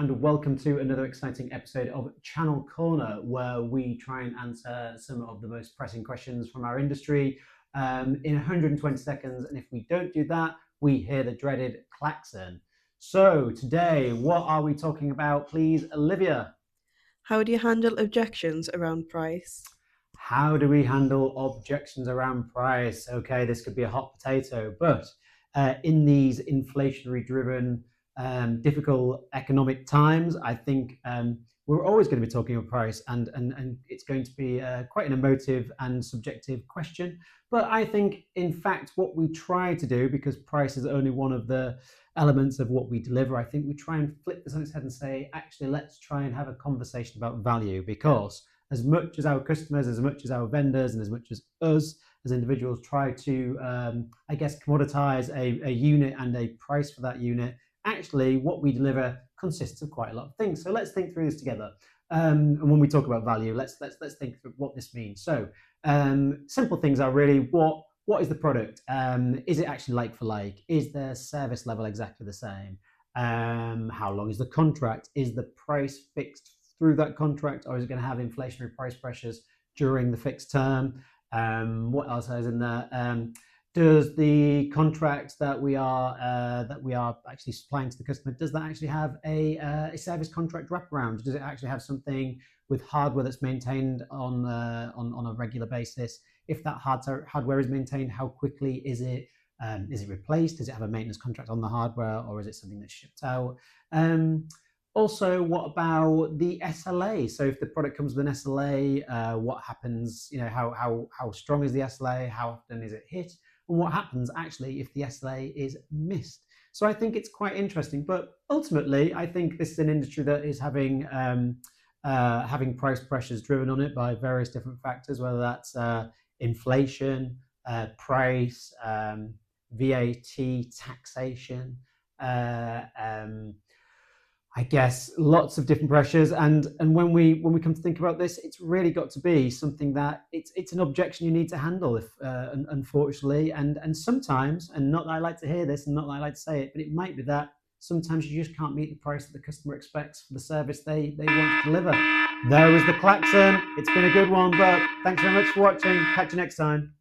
and welcome to another exciting episode of Channel Corner, where we try and answer some of the most pressing questions from our industry in 120 seconds. And if we don't do that, we hear the dreaded klaxon. So today, what are we talking about, please, Olivia? How do you handle objections around price? How do we handle objections around price? Okay, this could be a hot potato, but in these inflationary driven, difficult economic times, I think we're always going to be talking about price, and it's going to be quite an emotive and subjective question. But I think, in fact, what we try to do, because price is only one of the elements of what we deliver, I think we try and flip this on its head and say, actually, let's try and have a conversation about value, because as much as our customers, as much as our vendors, and as much as us as individuals try to, commoditize a unit and a price for that unit, actually what we deliver consists of quite a lot of things. So let's think through this together. And when we talk about value, let's think through what this means. So simple things are really what is the product? Is it actually like for like? Is the service level exactly the same? How long is the contract? Is the price fixed through that contract, or is it going to have inflationary price pressures during the fixed term? What else is in there? Does the contract that we are actually supplying to the customer, does that actually have a service contract wraparound? Does it actually have something with hardware that's maintained on a regular basis? If that hardware is maintained, how quickly is it? Is it replaced? Does it have a maintenance contract on the hardware, or is it something that's shipped out? Also, what about the SLA? So if the product comes with an SLA, what happens? How strong is the SLA? How often is it hit? And what happens actually if the SLA is missed? So I think it's quite interesting. But ultimately, I think this is an industry that is having price pressures driven on it by various different factors, whether that's inflation, price, VAT, taxation. I guess lots of different pressures, and when we come to think about this, it's really got to be something that it's an objection you need to handle, if unfortunately, and sometimes, and not that I like to hear this, and not that I like to say it, but it might be that sometimes you just can't meet the price that the customer expects for the service they want to deliver. There was the klaxon. It's been a good one, but thanks very much for watching. Catch you next time.